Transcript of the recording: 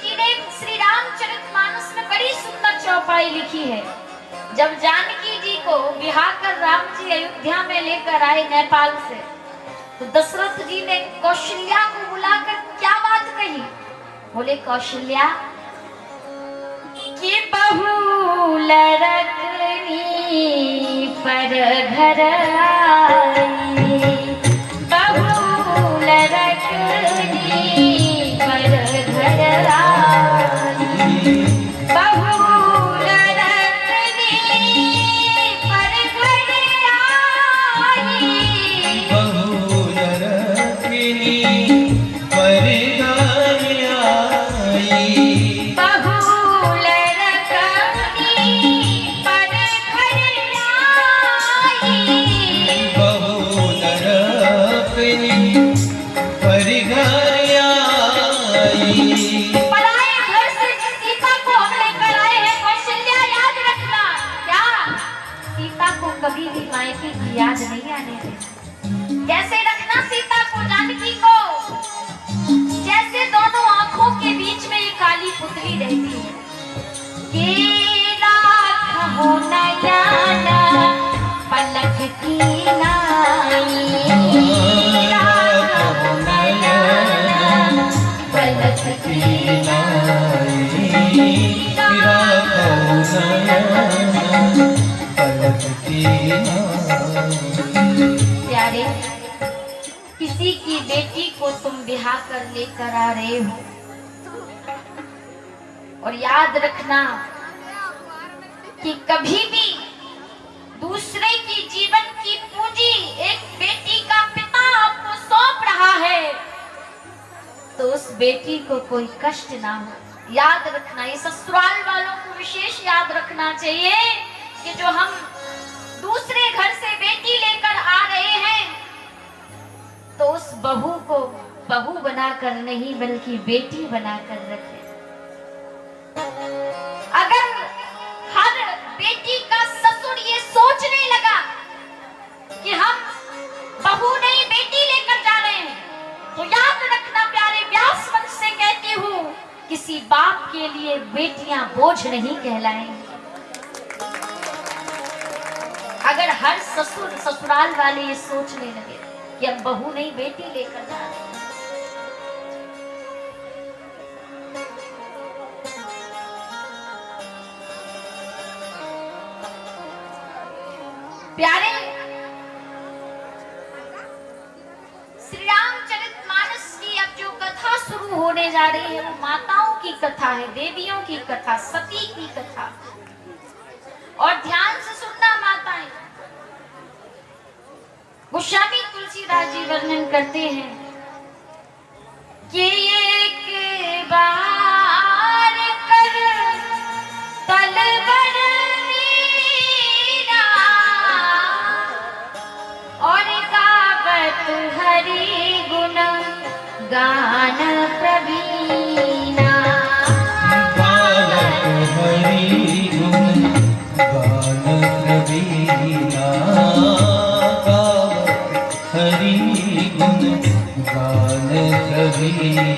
जी ने श्री रामचरितमानस में बड़ी सुंदर चौपाई लिखी है। जब जानकी जी को बिहार कर राम जी अयोध्या में लेकर आए नेपाल से, तो दशरथ जी ने कौशल्या को बुलाकर क्या बात कही? बोले, कौशल्या कि बहू लड़कनी पर घर आई, बहू लड़कनी पर घर आई, बहू लड़कनी पर घर आई, बहू लड़कनी पर घर आई, बहू लड़कनी पर घर आई, बहू लड़कनी पर घर आई। पराए घर से जिस सीता को हम लेकर आए हैं, कौशल्या याद रखना, क्या सीता को कभी भी मायके की याद नहीं आने देना। कैसे रखना सीता को, जानकी को, जैसे दोनों आंखों के बीच में ये काली पुतली रहती है। कि राखो नयना पलक की नाई, राखो नयना पलक की नाई, प्यारे, किसी की बेटी को तुम ब्याह कर लेकर आ रहे हो, और याद रखना कि कभी भी दूसरे की जीवन की पूंजी एक बेटी का पिता आपको सौंप रहा है, तो उस बेटी को कोई कष्ट ना हो। याद रखना, ये ससुराल वालों को विशेष याद रखना चाहिए कि जो हम दूसरे घर से बेटी लेकर आ रहे हैं, तो उस बहू को बहू बनाकर नहीं बल्कि बेटी बनाकर रखें। अगर हर बेटी का ससुर ये सोचने लगा कि हम बहू नहीं बेटी लेकर जा रहे हैं, तो याद रखना प्यारे, व्यास वंश से कहती हूँ, किसी बाप के लिए बेटियां बोझ नहीं कहलाएंगी। अगर हर ससुर ससुराल वाले ये सोचने लगे कि हम बहू नहीं बेटी लेकर जा रहे हैं, प्यारे, श्री रामचरितमानस की अब जो कथा शुरू होने जा रही है, वो माताओं की कथा है, देवियों की कथा, सती की कथा। और ध्यान से सुनना माताएं, गोस्वामी तुलसीदास जी वर्णन करते हैं कि एक बार कर तलवर वीरा और गावत हरि गुण गान प्रवीणा, गावत हरि गुण गान प्रवीणा, गावत हरि गुण गान प्रवीणा।